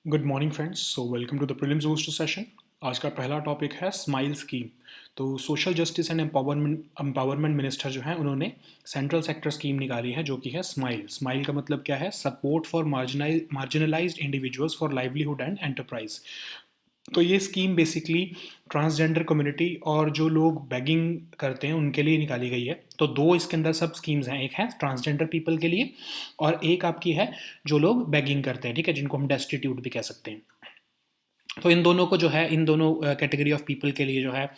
Good morning friends. So welcome to the prelims booster session. आज का पहला topic है स्माइल स्कीम। तो social justice and empowerment minister जो है उन्होंने सेंट्रल सेक्टर स्कीम निकाली है जो कि है स्माइल। स्माइल का मतलब क्या है? Support for marginalised individuals for livelihood and enterprise. तो ये स्कीम बेसिकली ट्रांसजेंडर कम्युनिटी और जो लोग बैगिंग करते हैं उनके लिए निकाली गई है। तो दो इसके अंदर सब स्कीम्स हैं, एक है ट्रांसजेंडर पीपल के लिए और एक आपकी है जो लोग बैगिंग करते हैं, ठीक है, जिनको हम डेस्टिट्यूट भी कह सकते हैं। तो इन दोनों को जो है, इन दोनों कैटेगरी ऑफ पीपल के लिए जो है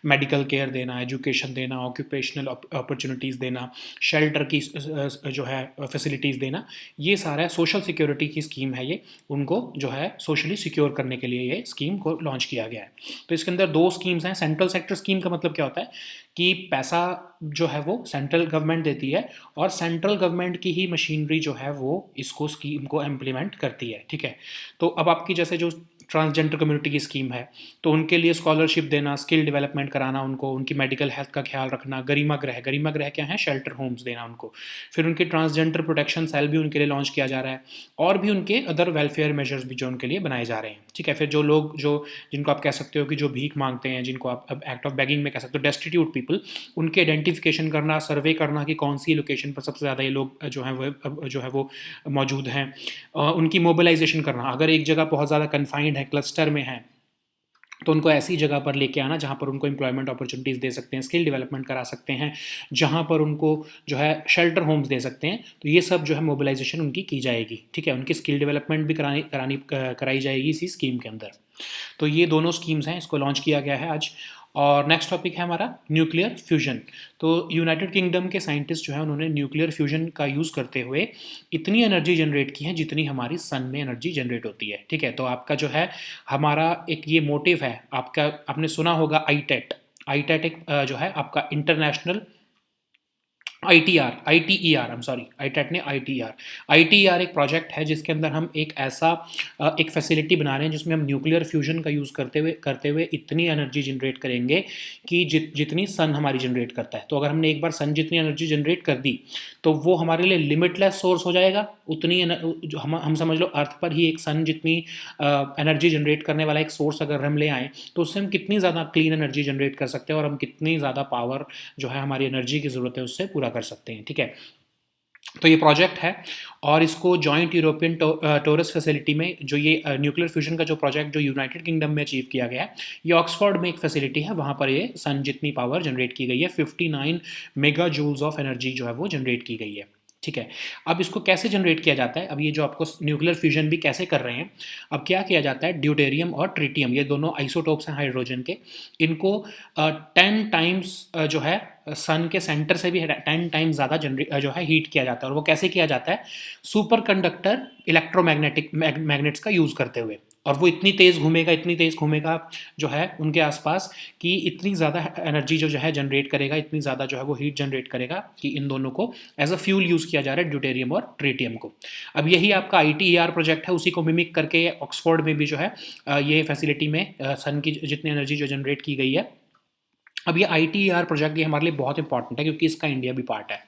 मेडिकल केयर देना, एजुकेशन देना, ऑक्यूपेशनल अपॉर्चुनिटीज़ देना, शेल्टर की जो है फैसिलिटीज़ देना, ये सारा सोशल सिक्योरिटी की स्कीम है। ये उनको जो है सोशली सिक्योर करने के लिए ये स्कीम को लॉन्च किया गया है। तो इसके अंदर दो स्कीम्स हैं। सेंट्रल सेक्टर स्कीम का मतलब क्या होता है कि पैसा जो है वो सेंट्रल गवर्नमेंट देती है और सेंट्रल गवर्नमेंट की ही मशीनरी जो है वो इसको स्कीम को इम्प्लीमेंट करती है, ठीक है। तो अब आपकी जैसे जो ट्रांसजेंडर कम्युनिटी की स्कीम है तो उनके लिए स्कॉलरशिप देना, स्किल डेवलपमेंट कराना उनको, उनकी मेडिकल हेल्थ का ख्याल रखना, गरिमा गृह क्या है, शेल्टर होम्स देना उनको। फिर उनकी ट्रांसजेंडर प्रोटेक्शन सेल भी उनके लिए लॉन्च किया जा रहा है और भी उनके अदर वेलफेयर मेजर्स भी जो उनके लिए बनाए जा रहे हैं, ठीक है। फिर जो लोग जो जिनको आप कह सकते हो कि जो भीख मांगते हैं, जिनको आप एक्ट ऑफ बैगिंग में कह सकते हो डेस्टिट्यूट पीपल, उनके आइडेंटिफिकेशन करना, सर्वे करना कि कौन सी लोकेशन पर सबसे ज़्यादा ये लोग जो है वो मौजूद हैं, उनकी मोबिलाइजेशन करना। अगर एक जगह बहुत ज़्यादा कन्फाइंड है, क्लस्टर में है, तो उनको ऐसी जगह पर लेके आना जहाँ पर उनको एम्प्लॉयमेंट अपॉर्चुनिटीज़ दे सकते हैं, स्किल डेवलपमेंट करा सकते हैं, जहाँ पर उनको जो है शेल्टर होम्स दे सकते हैं। तो ये सब जो है मोबिलाइजेशन उनकी की जाएगी, ठीक है। उनकी स्किल डेवलपमेंट भी कराई जाएगी इसी स्कीम के अंदर। तो ये दोनों स्कीम्स हैं, इसको लॉन्च किया गया है आज। और नेक्स्ट टॉपिक है हमारा न्यूक्लियर फ्यूजन। तो यूनाइटेड किंगडम के साइंटिस्ट जो है उन्होंने न्यूक्लियर फ्यूजन का यूज़ करते हुए इतनी एनर्जी जनरेट की है जितनी हमारी सन में एनर्जी जनरेट होती है, ठीक है। तो आपका जो है हमारा एक ये मोटिव है आपका, आपने सुना होगा आईटेट। आईटेट एक जो है आपका इंटरनेशनल आई एम सॉरी, आईटेट ने आई टी आर एक प्रोजेक्ट है जिसके अंदर हम एक ऐसा एक फैसिलिटी बना रहे हैं जिसमें हम न्यूक्लियर फ्यूजन का यूज़ करते हुए इतनी एनर्जी जनरेट करेंगे कि जितनी सन हमारी जनरेट करता है। तो अगर हमने एक बार सन जितनी एनर्जी जनरेट कर दी तो वो हमारे लिए लिमिटलेस सोर्स हो जाएगा। उतनी जो हम समझ लो अर्थ पर ही एक सन जितनी एनर्जी जनरेट करने वाला एक सोर्स अगर हम ले आएँ तो उससे हम कितनी ज़्यादा क्लीन एनर्जी जनरेट कर सकते हैं और हम कितनी ज़्यादा पावर जो है हमारी एनर्जी की ज़रूरत है उससे पूरा कर सकते हैं, ठीक है। तो ये प्रोजेक्ट है और इसको जॉइंट यूरोपियन टोरस फैसिलिटी में जो ये न्यूक्लियर फ्यूजन का जो प्रोजेक्ट जो यूनाइटेड किंगडम में अचीव किया गया है, ये ऑक्सफोर्ड में एक फैसिलिटी है, वहाँ पर ये सन जितनी पावर जनरेट की गई है, 59 मेगा जूल्स ऑफ एनर्जी जो है वो जनरेट की गई है, ठीक है। अब इसको कैसे जनरेट किया जाता है? अब ये जो आपको न्यूक्लियर फ्यूजन भी कैसे कर रहे हैं, अब क्या किया जाता है, ड्यूटेरियम और ट्रिटियम ये दोनों आइसोटोप्स हैं हाइड्रोजन के, इनको 10 टाइम्स जो है सन के सेंटर से भी 10 टाइम्स ज़्यादा जो है हीट किया जाता है। और वो कैसे किया जाता है? सुपर कंडक्टर इलेक्ट्रोमैग्नेटिक मैग्नेट्स का यूज़ करते हुए। और वो इतनी तेज़ घूमेगा जो है उनके आसपास कि इतनी ज़्यादा एनर्जी जो है जनरेट करेगा, इतनी ज़्यादा जो है वो हीट जनरेट करेगा कि इन दोनों को एज अ फ्यूल यूज़ किया जा रहा है, ड्यूटेरियम और ट्रिटियम को। अब यही आपका ITER प्रोजेक्ट है, उसी को मिमिक करके ऑक्सफोर्ड में भी जो है ये फैसिलिटी में सन की जितनी एनर्जी जो जनरेट की गई है। अब ये ITER प्रोजेक्ट ये हमारे लिए बहुत इंपॉर्टेंट है क्योंकि इसका इंडिया भी पार्ट है।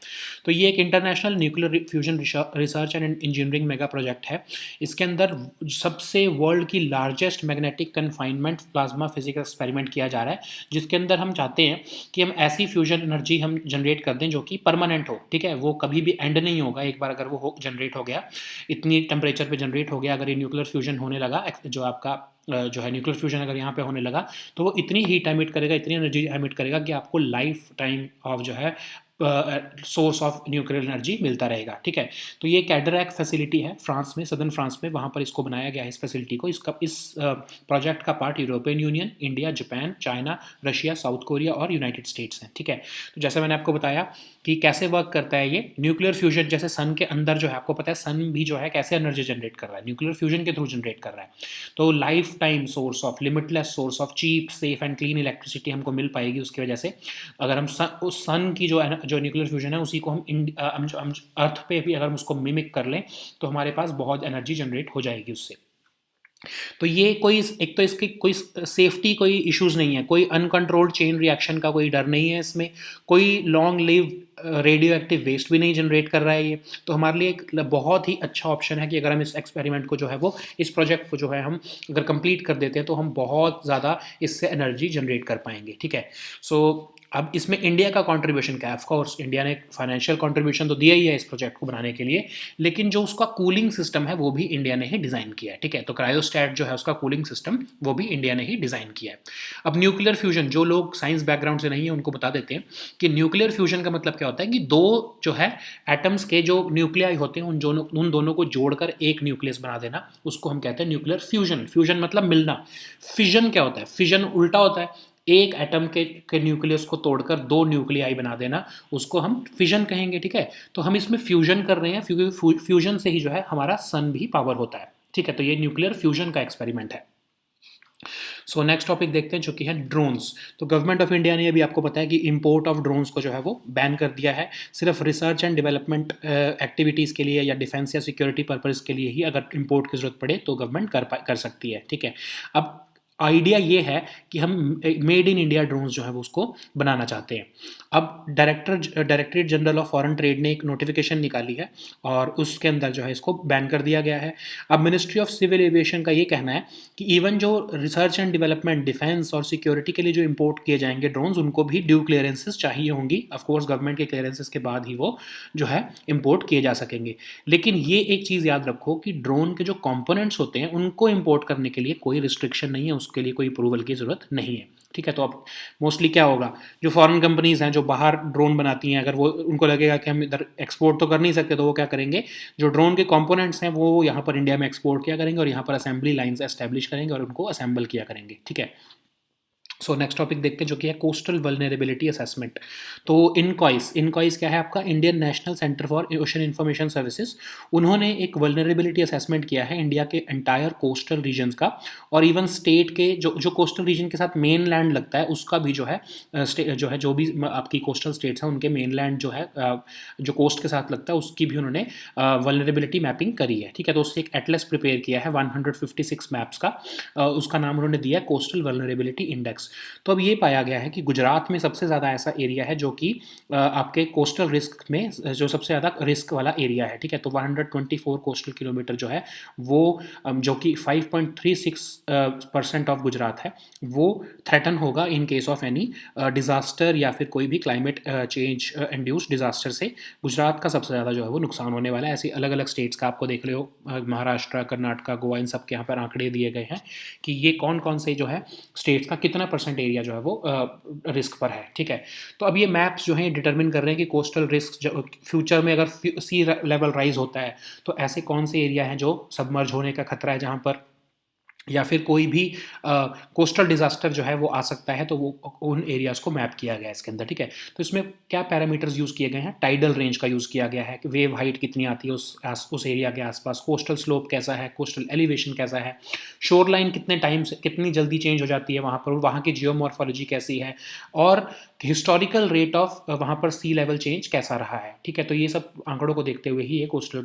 तो ये एक international nuclear fusion research and engineering mega project है। इसके अंदर सबसे वर्ल्ड की largest magnetic confinement plasma physics experiment किया जा रहा है, जिसके अंदर हम चाहते हैं कि हम ऐसी फ्यूजन एनर्जी हम जनरेट कर दें जो कि परमानेंट हो, ठीक है। वो कभी भी एंड नहीं होगा, एक बार अगर वो जनरेट हो गया, इतनी टेम्परेचर पर जनरेट हो गया, अगर ये न्यूक्लियर फ्यूजन होने लगा, जो आपका जो है न्यूक्लियर फ्यूजन अगर यहाँ पे होने लगा तो वो इतनी हीट एमिट करेगा, इतनी एनर्जी एमिट करेगा कि आपको लाइफ टाइम ऑफ जो है सोर्स ऑफ न्यूक्लियर एनर्जी मिलता रहेगा, ठीक है। तो ये कैडरैक फैसिलिटी है फ्रांस में, सदर्न फ्रांस में, वहाँ पर इसको बनाया गया है इस फैसिलिटी को। इस प्रोजेक्ट का part European union, India, Japan, China, Russia, south Korea और यूनाइटेड स्टेट्स हैं, ठीक है। तो जैसे मैंने आपको बताया कि कैसे वर्क करता है ये न्यूक्लियर फ्यूजन, जैसे सन के अंदर जो है आपको पता है सन भी जो है कैसे एनर्जी जनरेट कर रहा है, न्यूक्लियर फ्यूजन के थ्रू जनरेट कर रहा है। तो lifetime source of, limitless source of cheap, safe and clean electricity हमको मिल पाएगी उसकी वजह से। अगर हम उस सन की जो न्यूक्लियर फ्यूजन है उसी को हम अर्थ पे भी अगर हम उसको मिमिक कर लें तो हमारे पास बहुत एनर्जी जनरेट हो जाएगी उससे। तो ये कोई एक तो इसकी कोई सेफ्टी कोई इश्यूज नहीं है, कोई अनकंट्रोल्ड चेन रिएक्शन का कोई डर नहीं है इसमें, कोई long live radioactive waste भी नहीं जनरेट कर रहा है ये। तो हमारे लिए एक बहुत ही अच्छा ऑप्शन है कि अगर हम इस एक्सपेरिमेंट को जो है वो, इस प्रोजेक्ट को जो है हम अगर कंप्लीट कर देते हैं तो हम बहुत ज़्यादा इससे एनर्जी जनरेट कर पाएंगे, ठीक है। सो अब इसमें इंडिया का कंट्रीब्यूशन क्या है? ऑफ कोर्स इंडिया ने फाइनेंशियल कंट्रीब्यूशन तो दिया ही है इस प्रोजेक्ट को बनाने के लिए, लेकिन जो उसका कूलिंग सिस्टम है वो भी इंडिया ने ही डिज़ाइन किया है, ठीक है। तो क्रायोस्टैट जो है उसका कूलिंग सिस्टम वो भी इंडिया ने ही डिज़ाइन किया है। अब न्यूक्लियर फ्यूजन, जो लोग साइंस बैकग्राउंड से नहीं है उनको बता देते हैं कि न्यूक्लियर फ्यूजन का मतलब क्या होता है कि दो जो है एटम्स के जो न्यूक्लियाई होते हैं उन दोनों को जोड़कर एक न्यूक्लियस बना देना, उसको हम कहते हैं न्यूक्लियर फ्यूजन। फ्यूजन मतलब मिलना। फिजन क्या होता है? फिजन उल्टा होता है, एक एटम के न्यूक्लियस को तोड़कर दो न्यूक्लियाई बना देना, उसको हम फिजन कहेंगे, ठीक है। तो हम इसमें फ्यूजन कर रहे हैं क्योंकि फ्यूजन से ही जो है हमारा सन भी पावर होता है, ठीक है। तो ये न्यूक्लियर फ्यूजन का एक्सपेरिमेंट है। सो नेक्स्ट टॉपिक देखते हैं जो कि है ड्रोन्स। तो गवर्नमेंट ऑफ इंडिया ने अभी आपको पता है कि इंपोर्ट ऑफ ड्रोन्स को जो है वो बैन कर दिया है। सिर्फ रिसर्च एंड डेवलपमेंट एक्टिविटीज़ के लिए या डिफेंस या सिक्योरिटी पर्पज़ के लिए ही अगर इंपोर्ट की जरूरत पड़े तो गवर्नमेंट कर सकती है, ठीक है। अब आइडिया ये है कि हम मेड इन इंडिया ड्रोन्स जो है वो उसको बनाना चाहते हैं। अब directorate general of foreign trade ने एक नोटिफिकेशन निकाली है और उसके अंदर जो है इसको बैन कर दिया गया है। अब मिनिस्ट्री ऑफ सिविल एविएशन का ये कहना है कि इवन जो रिसर्च एंड डेवलपमेंट, डिफेंस और सिक्योरिटी के लिए जो इंपोर्ट किए जाएंगे ड्रोन्स, उनको भी ड्यू क्लियरेंसेस चाहिए होंगी। ऑफकोर्स गवर्नमेंट के क्लियरेंसेस के बाद ही वो जो है इंपोर्ट किए जा सकेंगे। लेकिन ये एक चीज़ याद रखो कि ड्रोन के जो कंपोनेंट्स होते हैं उनको इंपोर्ट करने के लिए कोई रिस्ट्रिक्शन नहीं है, उसके लिए कोई अप्रूवल की ज़रूरत नहीं है, ठीक है। तो अब मोस्टली क्या होगा, जो फॉरेन कंपनीज़ हैं जो बाहर ड्रोन बनाती हैं, अगर वो उनको लगेगा कि हम इधर एक्सपोर्ट तो कर नहीं सकते, तो वो क्या करेंगे, जो ड्रोन के कंपोनेंट्स हैं वो यहाँ पर इंडिया में एक्सपोर्ट किया करेंगे और यहाँ पर असेंबली लाइन्स एस्टैब्लिश करेंगे और उनको असेंबल किया करेंगे, ठीक है। सो नेक्स्ट टॉपिक देखते हैं जो कि है कोस्टल वल्नरेबिलिटी असेसमेंट। तो इनकॉइस क्या है आपका? Indian national centre for ocean information services. उन्होंने एक वल्नरेबिलिटी असेसमेंट किया है इंडिया के एंटायर कोस्टल रीजन्स का, और इवन स्टेट के जो कोस्टल रीजन के साथ मेन लैंड लगता है उसका भी जो है जो भी आपकी कोस्टल स्टेट्स हैं उनके मेन लैंड जो है जो कोस्ट के साथ लगता है उसकी भी उन्होंने वल्नरेबिलिटी मैपिंग करी है, ठीक है। तो उससे एक एटलस प्रिपेयर किया है 156 मैप्स का, उसका नाम उन्होंने दिया है कोस्टल वल्नरेबिलिटी इंडेक्स। तो अब ये पाया गया है कि गुजरात में सबसे ज़्यादा ऐसा एरिया है जो कि आपके कोस्टल रिस्क में जो सबसे ज़्यादा रिस्क वाला एरिया है, ठीक है। तो 124 कोस्टल किलोमीटर जो है वो जो कि 5.36% ऑफ गुजरात है, वो थ्रेटन होगा in case of any disaster या फिर कोई भी क्लाइमेट चेंज इंड्यूस्ड डिज़ास्टर से गुजरात का सबसे ज़्यादा जो है वो नुकसान होने वाला है। ऐसे अलग अलग स्टेट्स का आपको देख लो, महाराष्ट्र, कर्नाटक, गोवा, इन सब के यहाँ पर आंकड़े दिए गए हैं कि ये कौन कौन से जो है स्टेट्स का कितना परसेंट एरिया जो है वो रिस्क पर है, ठीक है। तो अब ये मैप्स जो हैं डिटरमिन कर रहे हैं कि कोस्टल रिस्क फ्यूचर में अगर सी लेवल राइज होता है तो ऐसे कौन से एरिया हैं जो सबमर्ज होने का खतरा है, जहाँ पर या फिर कोई भी कोस्टल डिज़ास्टर जो है वो आ सकता है, तो वो उन एरियाज़ को मैप किया गया है इसके अंदर, ठीक है। तो इसमें क्या पैरामीटर्स यूज़ किए गए हैं? टाइडल रेंज का यूज़ किया गया है कि वेव हाइट कितनी आती है उस एरिया के आसपास, कोस्टल स्लोप कैसा है, कोस्टल एलिवेशन कैसा है, शोर लाइन कितने टाइम से कितनी जल्दी चेंज हो जाती है वहाँ पर, वहाँ की जियोमॉर्फोलॉजी कैसी है, और हिस्टोरिकल रेट ऑफ वहाँ पर सी लेवल चेंज कैसा रहा है, ठीक है। तो ये सब आंकड़ों को देखते हुए ही ये कोस्टल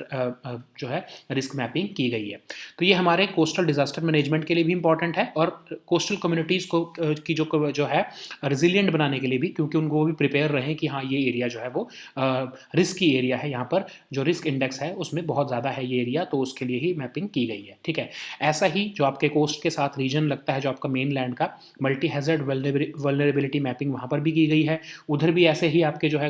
जो है रिस्क मैपिंग की गई है। तो ये हमारे कोस्टल डिजास्टर मैनेजमेंट के लिए भी इंपॉर्टेंट है और कोस्टल कम्युनिटीज़ को की जो है रिजिलियंट बनाने के लिए भी, क्योंकि उनको भी प्रिपेयर रहें कि हाँ ये एरिया जो है वो रिस्की एरिया है, यहाँ पर जो रिस्क इंडेक्स है उसमें बहुत ज़्यादा है ये एरिया, तो उसके लिए ही मैपिंग की गई है, ठीक है। ऐसा ही जो आपके कोस्ट के साथ रीजन लगता है जो आपका मेन लैंड का, मल्टी हैजर्ड वल्नरेबिलिटी मैपिंग वहाँ पर भी की गई है। उधर भी ऐसे ही आपके जो है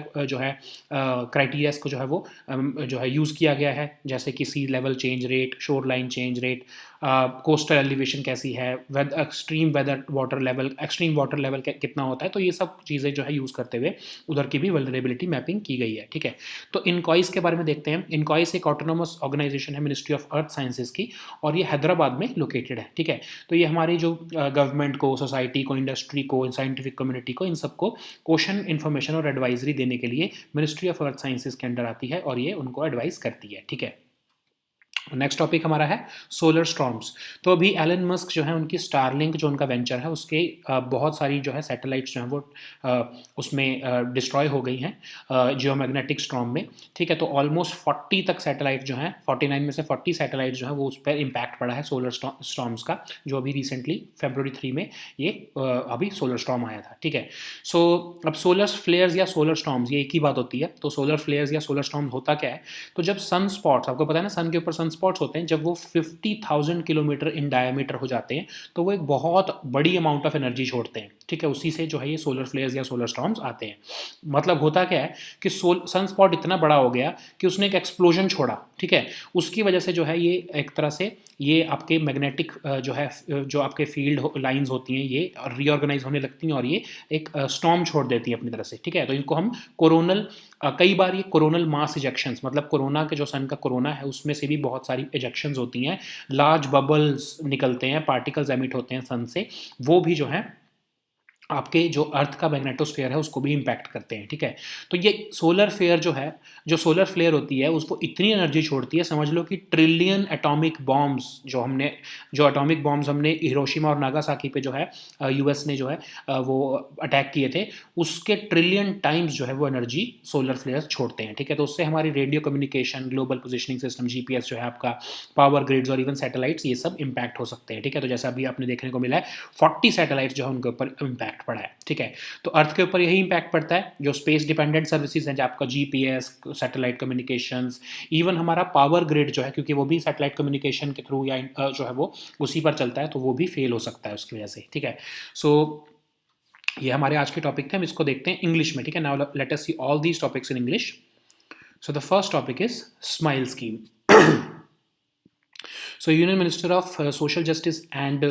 क्राइटेरियाज को जो है वो जो है यूज़ किया गया है, जैसे कि sea level change rate, shoreline change rate, coastal elevation कैसी है, एक्सट्रीम वाटर लेवल कितना होता है। तो ये सब चीज़ें जो है यूज़ करते हुए उधर की भी वल्नरेबिलिटी मैपिंग की गई है, ठीक है। तो इनकॉइस के बारे में देखते हैं। इनकॉइस एक ऑटोनोमस ऑर्गेनाइजेशन है मिनिस्ट्री ऑफ अर्थ साइंसेज की, और ये हैदराबाद में लोकेटेड है, ठीक है। तो ये हमारी जो गवर्नमेंट को, सोसाइटी को, इंडस्ट्री को, साइंटिफिक कम्युनिटी को, इन सबको क्वेश्चन, इन्फॉर्मेशन और एडवाइजरी देने के लिए मिनिस्ट्री ऑफ अर्थ साइंसेज के अंडर आती है और ये उनको एडवाइस करती है, ठीक है। नेक्स्ट टॉपिक हमारा है सोलर स्टॉर्म्स। तो अभी एलन मस्क जो है उनकी स्टारलिंक जो उनका वेंचर है उसके बहुत सारी जो है सैटेलाइट्स जो हैं वो उसमें डिस्ट्रॉय हो गई हैं जियोमैग्नेटिक स्टॉर्म में। ठीक है, तो ऑलमोस्ट 40 तक सैटेलाइट जो हैं, 49 में से 40 सैटेलाइट जो है वो उस पर इम्पैक्ट पड़ा है सोलर स्टॉर्म्स का, जो अभी रिसेंटली February 3 में ये अभी सोलर स्टॉर्म आया था। ठीक है, सो अब सोलर फ्लेयर्स या सोलर स्टॉर्म्स ये एक ही बात होती है। तो सोलर फ्लेयर्स या सोलर स्टॉर्म होता क्या है, तो जब सन स्पॉट्स, आपको पता है ना सन के ऊपर सन स्पॉट्स होते हैं, जब वो 50,000 किलोमीटर इन डायमीटर हो जाते हैं तो वो एक बहुत बड़ी अमाउंट ऑफ एनर्जी छोड़ते हैं। ठीक है, उसी से जो है ये सोलर फ्लेयर्स या सोलर स्टॉर्म्स आते हैं। मतलब होता क्या है कि सन स्पॉट इतना बड़ा हो गया कि उसने एक एक्सप्लोजन छोड़ा। ठीक है, उसकी वजह से जो है ये एक तरह से ये आपके मैग्नेटिक जो है जो आपके फील्ड लाइंस होती हैं ये रीऑर्गेनाइज होने लगती हैं और ये एक स्टॉर्म छोड़ देती हैं अपनी तरफ से। ठीक है, तो इनको हम कोरोनल, कई बार ये कोरोनल मास इजेक्शंस, मतलब कोरोना के जो सन का कोरोना है उसमें से भी बहुत सारी इजेक्शंस होती हैं, लार्ज बबल्स निकलते हैं, पार्टिकल्स एमिट होते हैं सन से, वो भी जो है आपके जो अर्थ का मैग्नेटोस्फेयर है उसको भी इम्पैक्ट करते हैं। ठीक है, तो ये सोलर फेयर जो है, जो सोलर फ्लेयर होती है उसको इतनी एनर्जी छोड़ती है, समझ लो कि ट्रिलियन एटॉमिक बॉम्ब्स जो एटॉमिक बॉम्ब्स हमने हिरोशिमा और नागासाकी पे जो है यूएस ने जो है वो अटैक किए थे, उसके ट्रिलियन टाइम्स जो है वो एनर्जी सोलर फ्लेयर्स छोड़ते हैं। ठीक है, तो उससे हमारी radio communication, global positioning system, GPS जो है आपका, पावर ग्रिड्स और इवन सैटेलाइट्स, ये सब इम्पैक्ट हो सकते हैं। ठीक है, तो जैसा अभी आपने देखने को मिला है 40 सैटेलाइट्स जो है उनके ऊपर इम्पैक्ट पड़ा है। ठीक है, तो अर्थ के ऊपर यही इम्पैक्ट पड़ता है। जो स्पेस डिपेंडेंट सर्विसेज हैं, जो आपका जीपीएस, सैटेलाइट कम्युनिकेशंस, इवन हमारा पावर ग्रिड जो है, क्योंकि वो भी सैटेलाइट कम्युनिकेशन के थ्रू या जो है वो उसी पर चलता है, तो वो भी फेल हो सकता है उसकी वजह से। ठीक है, सो ये हमारे आज के टॉपिक थे, हम इसको देखते हैं इंग्लिश में। ठीक है, now let us see all these topics in English. So the first topic is SMILE scheme. So, Union Minister of Social Justice and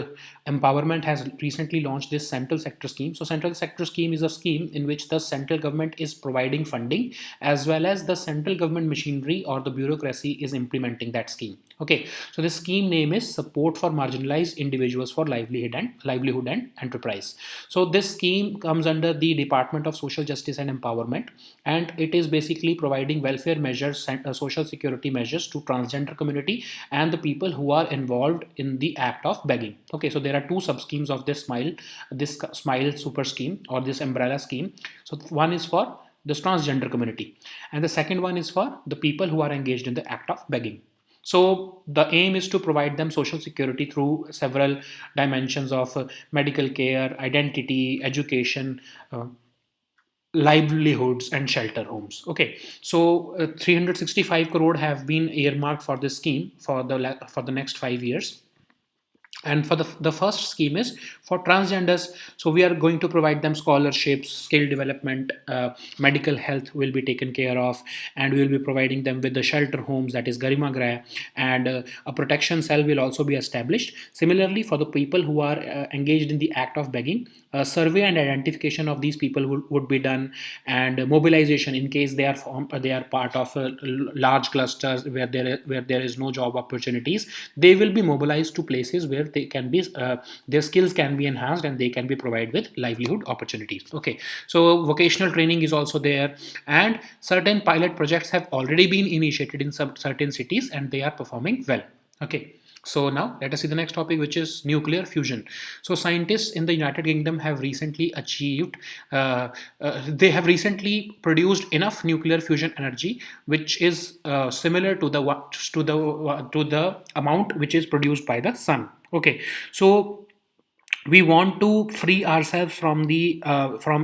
Empowerment has recently launched this central sector scheme. So, central sector scheme is a scheme in which the central government is providing funding, as well as the central government machinery or the bureaucracy is implementing that scheme. Okay, so this scheme name is Support for Marginalized Individuals for Livelihood and Enterprise. So this scheme comes under the Department of Social Justice and Empowerment, and it is basically providing welfare measures, social security measures to transgender community and the people who are involved in the act of begging. Okay, so there are two sub schemes of this smile super scheme or this umbrella scheme. So one is for this transgender community, and the second one is for the people who are engaged in the act of begging. So the aim is to provide them social security through several dimensions of medical care, identity, education, livelihoods, and shelter homes. Okay, so 365 crore have been earmarked for this scheme for the next 5 years. And for the first scheme is for transgenders. So we are going to provide them scholarships, skill development, medical health will be taken care of, and we will be providing them with the shelter homes, that is Garima Grah, and a protection cell will also be established. Similarly, for the people who are engaged in the act of begging, survey and identification of these people would be done, and mobilization in case they are part of large clusters where there is no job opportunities. They will be mobilized to places where they can be their skills can be enhanced and they can be provided with livelihood opportunities. Okay, so vocational training is also there, and certain pilot projects have already been initiated in some certain cities and they are performing well. Okay, so now let us see the next topic, which is nuclear fusion. So scientists in the United Kingdom have recently achieved, they have recently produced enough nuclear fusion energy, which is similar to the amount which is produced by the sun. Okay, so we want to free ourselves from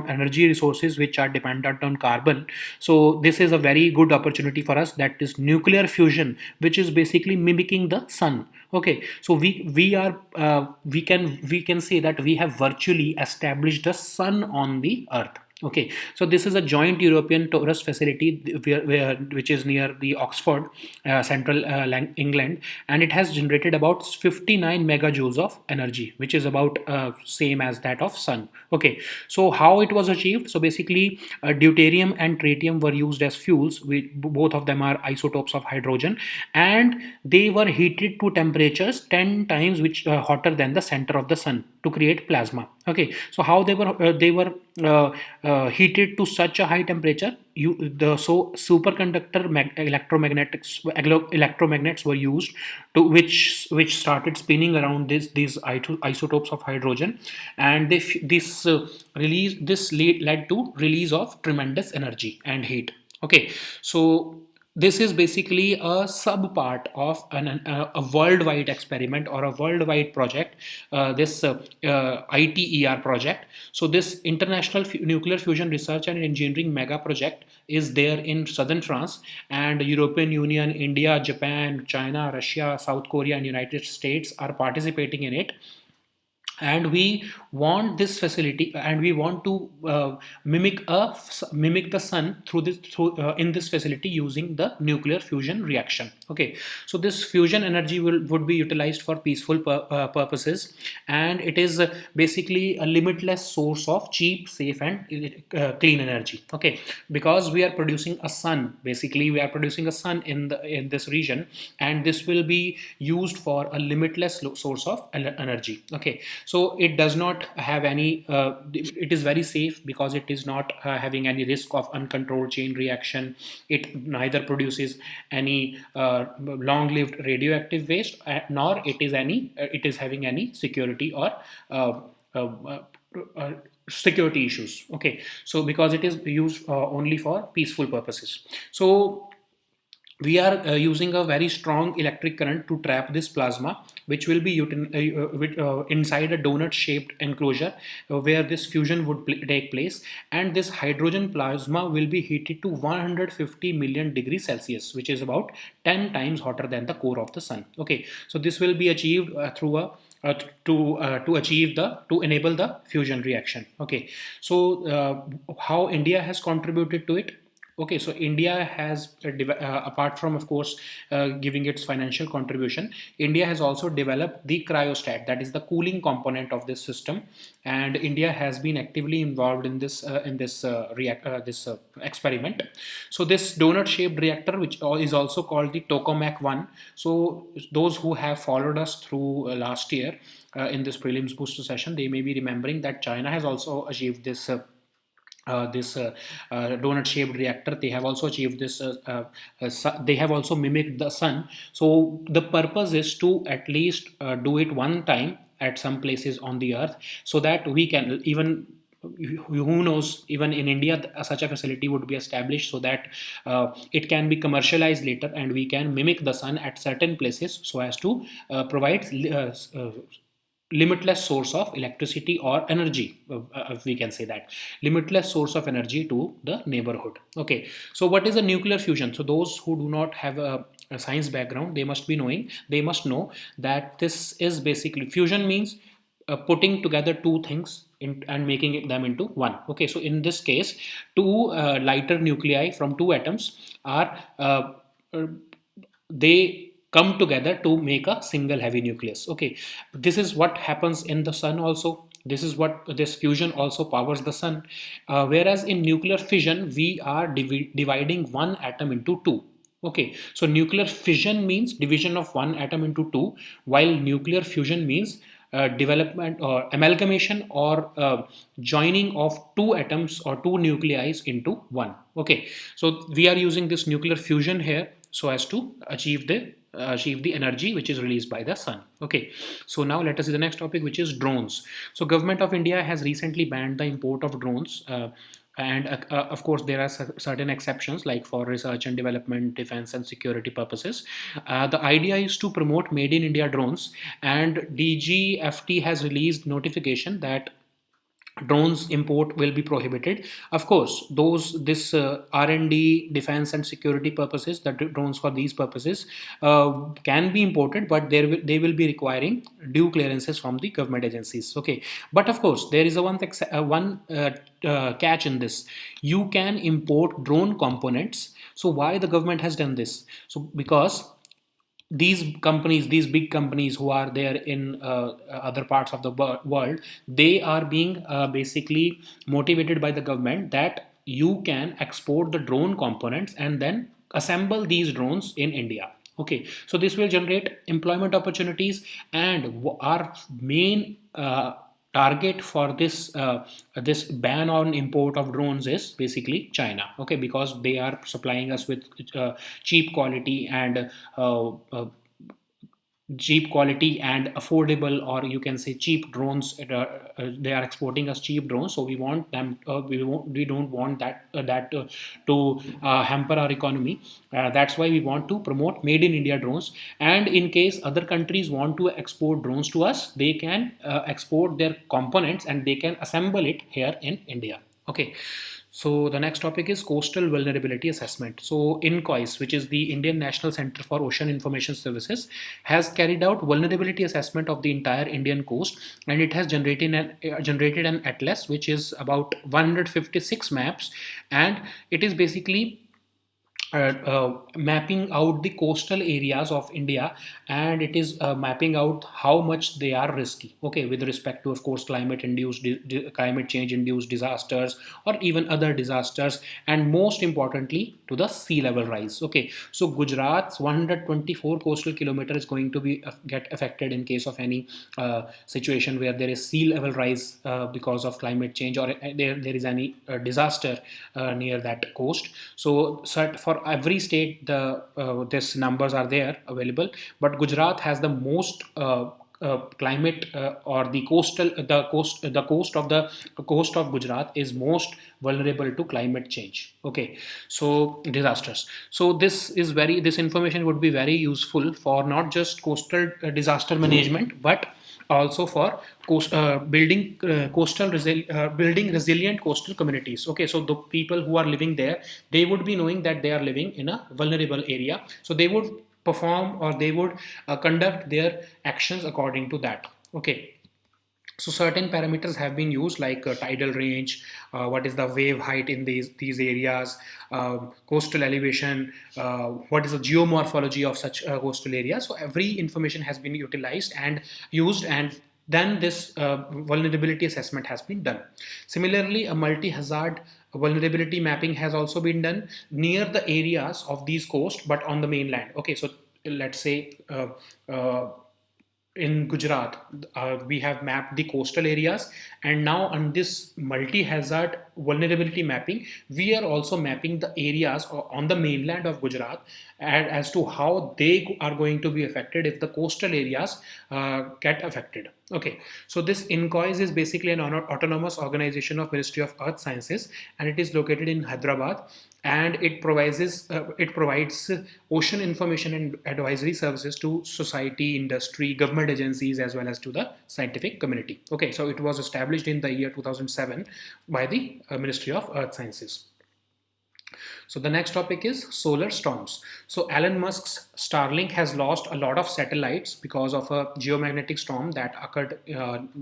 energy resources which are dependent on carbon. So this is a very good opportunity for us, that is nuclear fusion, which is basically mimicking the sun. Okay, so we can say that we have virtually established the sun on the earth. Okay, so this is a joint European tourist facility which is near the Oxford, central England, and it has generated about 59 megajoules of energy, which is about same as that of sun. Okay, so how it was achieved? So basically, deuterium and tritium were used as fuels. Both of them are isotopes of hydrogen, and they were heated to temperatures 10 times which hotter than the center of the sun to create plasma. Okay, so how they were uh, heated to such a high temperature, so superconductor electromagnets were used to which started spinning around these isotopes of hydrogen, and this led to release of tremendous energy and heat. Okay, so this is basically a sub part of a worldwide experiment or a worldwide project, this ITER project. So this International Nuclear Fusion Research and Engineering Mega Project is there in southern France, and European Union, India, Japan, China, Russia, South Korea, and United States are participating in it. And we want this facility, and we want to mimic the sun through in this facility using the nuclear fusion reaction. Okay, so this fusion energy would be utilized for peaceful purposes, and it is basically a limitless source of cheap, safe, and clean energy. Okay, because we are producing a sun, basically we are producing a sun in this region, and this will be used for a limitless source of energy. Okay, so it does not have any it is very safe because it is not having any risk of uncontrolled chain reaction. It neither produces any long-lived radioactive waste, nor it is having any security or uh, uh, uh, security issues. Okay, so because it is used only for peaceful purposes, so we are using a very strong electric current to trap this plasma, which will be inside a donut shaped enclosure where this fusion would take place, and this hydrogen plasma will be heated to 150 million degrees Celsius, which is about 10 times hotter than the core of the sun. Okay, so this will be achieved through a to achieve the to enable the fusion reaction. Okay, so how India has contributed to it. Okay, so India has, apart from, of course, giving its financial contribution, India has also developed the cryostat, that is the cooling component of this system, and India has been actively involved in this experiment. So this donut-shaped reactor, which is also called the Tokamak one. So those who have followed us through last year in this prelims booster session, they may be remembering that China has also achieved this donut shaped reactor. They have also achieved this they have also mimicked the sun. So the purpose is to at least do it one time at some places on the earth, so that we can even, who knows, even in India such a facility would be established, so that it can be commercialized later, and we can mimic the sun at certain places so as to provide limitless source of electricity or energy, if we can say that, limitless source of energy to the neighborhood. Okay, so what is a nuclear fusion? So those who do not have a science background, they must know that this is basically, fusion means putting together two things and making them into one. Okay, so in this case, two lighter nuclei from two atoms are uh, they come together to make a single heavy nucleus. Okay, this is what happens in the sun also. This is what this fusion also powers the sun. Whereas in nuclear fission, we are dividing one atom into two. Okay, so nuclear fission means division of one atom into two, while nuclear fusion means development or amalgamation or joining of two atoms or two nuclei into one. Okay, so we are using this nuclear fusion here so as to achieve the energy which is released by the sun. Okay, so now let us see the next topic, which is drones. So government of India has recently banned the import of drones, and of course there are certain exceptions, like for research and development, defense and security purposes. The idea is to promote made in India drones, and DGFT has released notification that drones import will be prohibited. Of course, those this R&D, defense and security purposes, the drones for these purposes can be imported, but they will be requiring due clearances from the government agencies. Okay, but of course there is a one catch in this. You can import drone components. So why the government has done this? So because these big companies who are there in other parts of the world, they are being basically motivated by the government that you can export the drone components and then assemble these drones in India. Okay, so this will generate employment opportunities, and our main target for this ban on import of drones is basically China. Okay, because they are supplying us with cheap quality and affordable, or you can say cheap drones. They are exporting us cheap drones, so we want them. We don't want that to hamper our economy. That's why we want to promote made in India drones. And in case other countries want to export drones to us, they can export their components and they can assemble it here in India. Okay. So the next topic is coastal vulnerability assessment. So INCOIS, which is the Indian National Center for Ocean Information Services, has carried out vulnerability assessment of the entire Indian coast, and it has generated an atlas which is about 156 maps, and it is basically mapping out the coastal areas of India, and it is mapping out how much they are risky. Okay, with respect to, of course, climate change induced disasters or even other disasters, and most importantly to the sea level rise. Okay, so Gujarat's 124 coastal kilometer is going to be get affected in case of any situation where there is sea level rise because of climate change, or there is any disaster near that coast. So for every state the this numbers are there available, but Gujarat has the most climate or the coast of Gujarat is most vulnerable to climate change. Okay, so disasters. So this information would be very useful for not just coastal disaster management, but also for building resilient coastal communities. Okay, so the people who are living there, they would be knowing that they are living in a vulnerable area, so they would perform, or they would conduct their actions according to that. Okay, so certain parameters have been used, like tidal range, what is the wave height in these areas, coastal elevation, what is the geomorphology of such coastal areas. So every information has been utilized and used, and then this vulnerability assessment has been done. Similarly, a multi-hazard vulnerability mapping has also been done near the areas of these coasts, but on the mainland. Okay, so let's say in Gujarat, we have mapped the coastal areas, and now on this multi-hazard vulnerability mapping, we are also mapping the areas on the mainland of Gujarat, and as to how they are going to be affected if the coastal areas get affected. Okay, so this INCOIS is basically an autonomous organization of Ministry of Earth Sciences, and it is located in Hyderabad, and it provides ocean information and advisory services to society, industry, government agencies, as well as to the scientific community. Okay, so it was established in the year 2007 by the Ministry of Earth Sciences. So the next topic is solar storms. So Elon Musk's Starlink has lost a lot of satellites because of a geomagnetic storm that occurred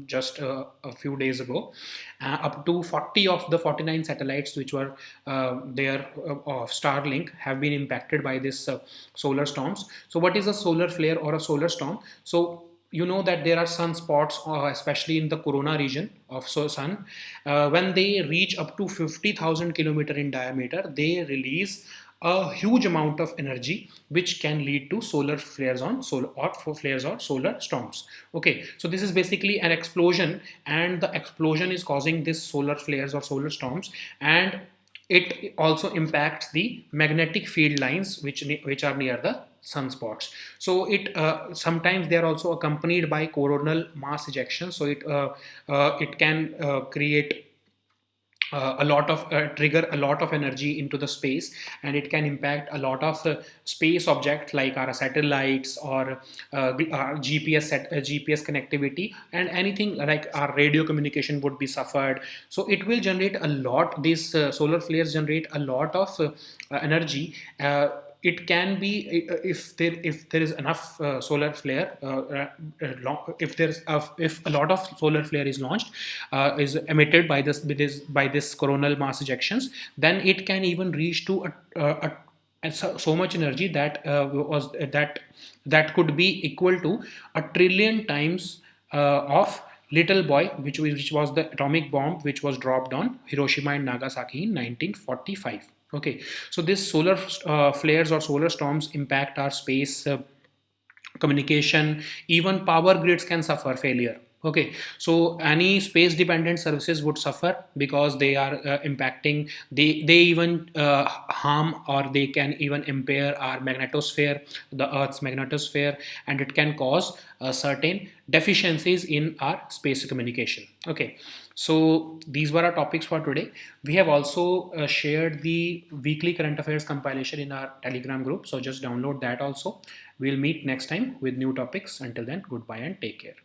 just a few days ago. Up to 40 of the 49 satellites which were there of Starlink have been impacted by this solar storms. So what is a solar flare or a solar storm? So you know that there are sunspots, especially in the corona region of sun. When they reach up to 50,000 kilometer in diameter, they release a huge amount of energy, which can lead to solar flares or solar storms. Okay, so this is basically an explosion, and the explosion is causing this solar flares or solar storms, and it also impacts the magnetic field lines which are near the sunspots. So it sometimes they are also accompanied by coronal mass ejection. So it can create a lot of trigger a lot of energy into the space, and it can impact a lot of space objects like our satellites or our GPS connectivity, and anything like our radio communication would be suffered. So it will generate a lot. These solar flares generate a lot of energy. It can be, if there is enough solar flare, if a lot of solar flare is launched, is emitted by this coronal mass ejections, then it can even reach to so much energy that could be equal to 1 trillion times of little boy, which was the atomic bomb which was dropped on Hiroshima and Nagasaki in 1945. Okay, so this solar flares or solar storms impact our space communication. Even power grids can suffer failure. Okay, so any space dependent services would suffer because they are impacting, they even harm, or they can even impair our magnetosphere, the Earth's magnetosphere, and it can cause certain deficiencies in our space communication. Okay, so these were our topics for today. We have also shared the weekly current affairs compilation in our Telegram group, so just download that also. We'll meet next time with new topics. Until then, goodbye and take care.